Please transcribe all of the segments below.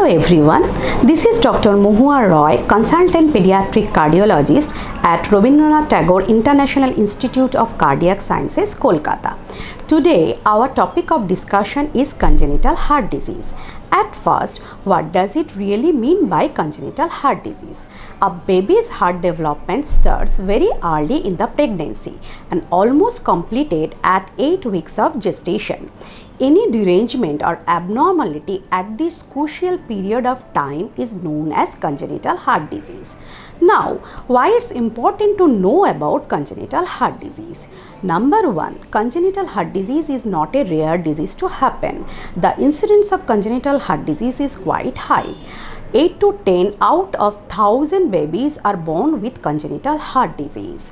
everyone, this is Dr. Mohua Roy, Consultant Pediatric Cardiologist at Rabindranath Tagore International Institute of Cardiac Sciences, Kolkata. Today, our topic of discussion is congenital heart disease. At first, what does it really mean by congenital heart disease? A baby's heart development starts very early in the pregnancy and almost completed at 8 weeks of gestation. Any derangement or abnormality at this crucial period of time is known as congenital heart disease. Now, why it's important to know about congenital heart disease? Number one, congenital heart disease is not a rare disease to happen. The incidence of congenital heart disease is quite high. 8 to 10 out of 1000 babies are born with congenital heart disease.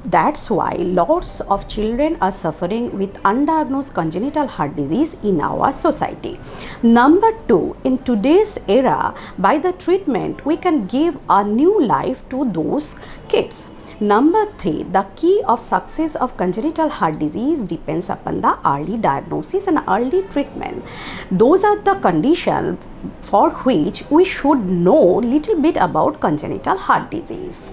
That's why lots of children are suffering with undiagnosed congenital heart disease in our society. Number two, in today's era, by the treatment, we can give a new life to those kids. Number three, the key of success of congenital heart disease depends upon the early diagnosis and early treatment. Those are the conditions for which we should know little bit about congenital heart disease.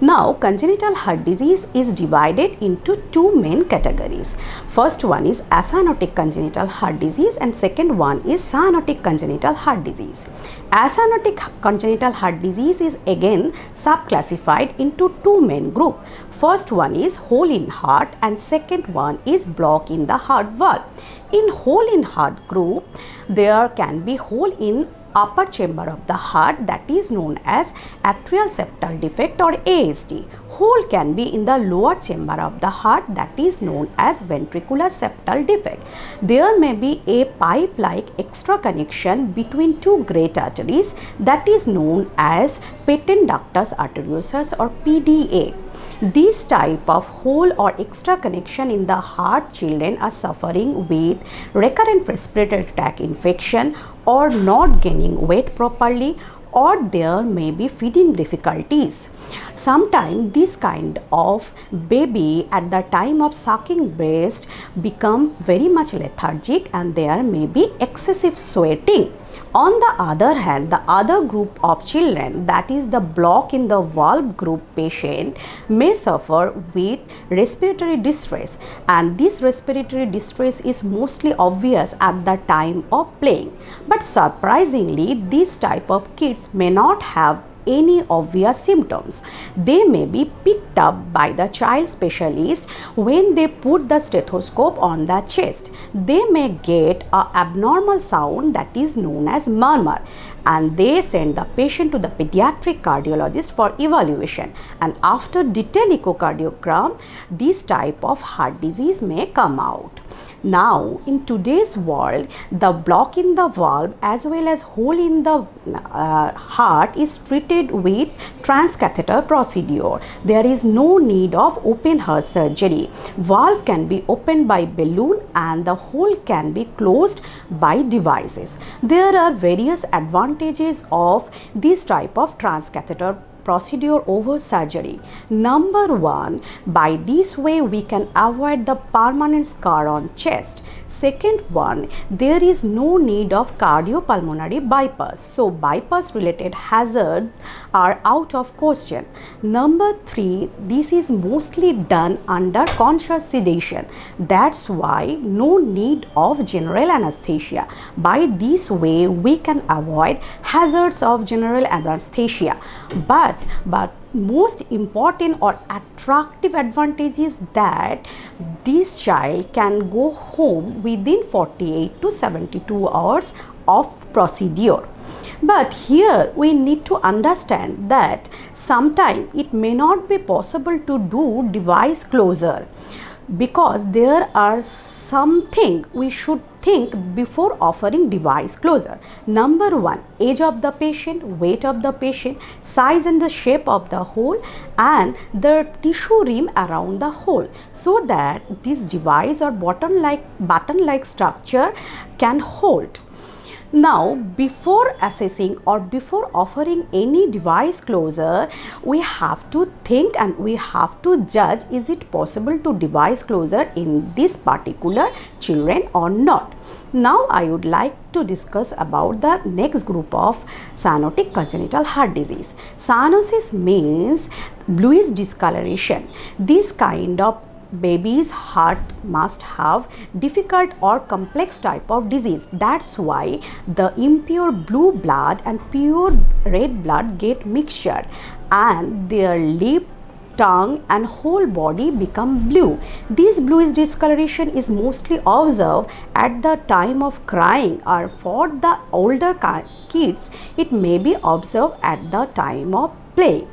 Now, congenital heart disease is divided into two main categories. First one is acyanotic congenital heart disease and second one is cyanotic congenital heart disease. Acyanotic congenital heart disease is again subclassified into two main groups. First one is hole in heart and second one is block in the heart valve. In hole in heart group, there can be hole in upper chamber of the heart, that is known as atrial septal defect or ASD. Hole can be in the lower chamber of the heart, that is known as ventricular septal defect. There may be a pipe-like extra connection between two great arteries, that is known as patent ductus arteriosus or PDA. This type of hole or extra connection in the heart, children are suffering with recurrent respiratory tract infection or not gaining weight properly, or there may be feeding difficulties. Sometimes this kind of baby at the time of sucking breast become very much lethargic and there may be excessive sweating. On the other hand, the other group of children, that is the block in the valve group patient, may suffer with respiratory distress, and this respiratory distress is mostly obvious at the time of playing. But surprisingly, this type of kids may not have any obvious symptoms. They may be picked up by the child specialist when they put the stethoscope on the chest. They may get an abnormal sound that is known as murmur, and they send the patient to the pediatric cardiologist for evaluation, and after detailed echocardiogram, this type of heart disease may come out. Now, in today's world, the block in the valve as well as hole in the heart is treated with transcatheter procedure. There is no need of open heart surgery. Valve can be opened by balloon and the hole can be closed by devices. There are various advantages of this type of transcatheter procedure over surgery. Number one, by this way we can avoid the permanent scar on chest. Second one, there is no need of cardiopulmonary bypass. So bypass related hazards are out of question. Number three, this is mostly done under conscious sedation. That's why no need of general anesthesia. By this way we can avoid hazards of general anesthesia. But most important or attractive advantage is that this child can go home within 48 to 72 hours of procedure. But here we need to understand that sometimes it may not be possible to do device closure, because there are something we should think before offering device closure. Number one, age of the patient, weight of the patient, size and the shape of the hole, and the tissue rim around the hole, so that this device or button like structure can hold. Now, before assessing or before offering any device closure, we have to think and we have to judge, is it possible to device closure in this particular children or not. Now I would like to discuss about the next group of cyanotic congenital heart disease. Cyanosis means bluish discoloration. This kind of baby's heart must have difficult or complex type of disease. That's why the impure blue blood and pure red blood get mixtured and their lip, tongue and whole body become blue. This bluish discoloration is mostly observed at the time of crying, or for the older kids it may be observed at the time of play.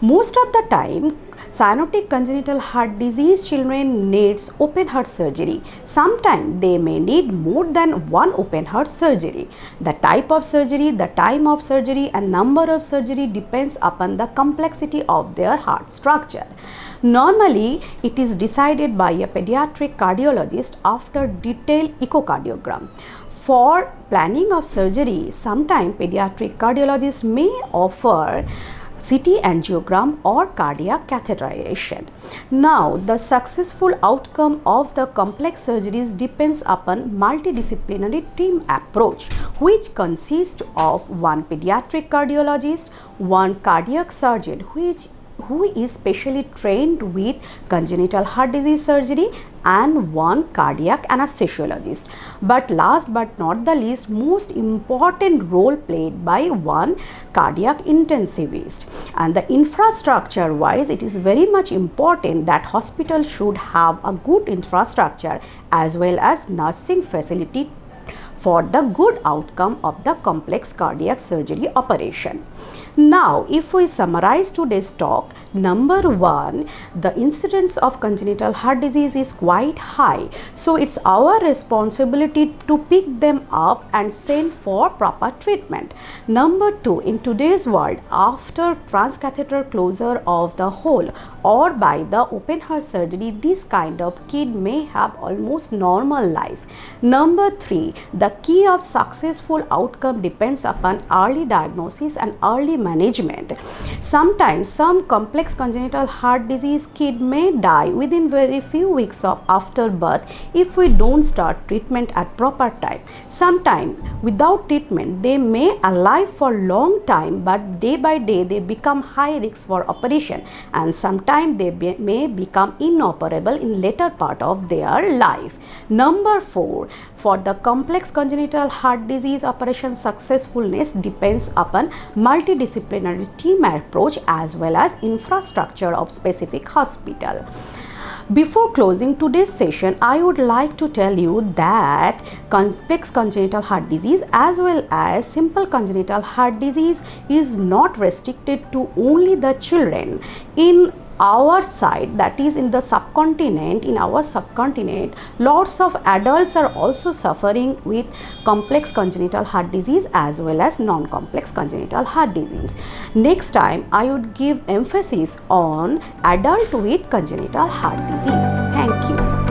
Most of the time, cyanotic congenital heart disease children needs open heart surgery. Sometimes they may need more than one open heart surgery. The type of surgery, the time of surgery and number of surgery depends upon the complexity of their heart structure. Normally, it is decided by a pediatric cardiologist after detailed echocardiogram. For planning of surgery, sometimes pediatric cardiologists may offer CT angiogram or cardiac catheterization. Now, the successful outcome of the complex surgeries depends upon multidisciplinary team approach, which consists of one pediatric cardiologist, one cardiac surgeon who is specially trained with congenital heart disease surgery, and one cardiac anesthesiologist. But last but not the least, most important role played by one cardiac intensivist. And the infrastructure wise, it is very much important that hospital should have a good infrastructure as well as nursing facility for the good outcome of the complex cardiac surgery operation. Now, if we summarize today's talk, number one, the incidence of congenital heart disease is quite high. So, it's our responsibility to pick them up and send for proper treatment. Number two, in today's world, after transcatheter closure of the hole or by the open heart surgery, this kind of kid may have almost normal life. Number three, the key of successful outcome depends upon early diagnosis and early management. Sometimes some complex congenital heart disease kid may die within very few weeks of after birth if we don't start treatment at proper time. Sometimes without treatment they may alive for long time, but day by day they become high risk for operation, and sometimes they may become inoperable in later part of their life. Number four, for the complex congenital heart disease operation successfulness depends upon multidisciplinary team approach as well as infrastructure of specific hospital. Before closing today's session, I would like to tell you that complex congenital heart disease as well as simple congenital heart disease is not restricted to only the children. In our side, that is in the subcontinent, in our subcontinent, lots of adults are also suffering with complex congenital heart disease as well as non-complex congenital heart disease. Next time, I would give emphasis on adult with congenital heart disease. Thank you.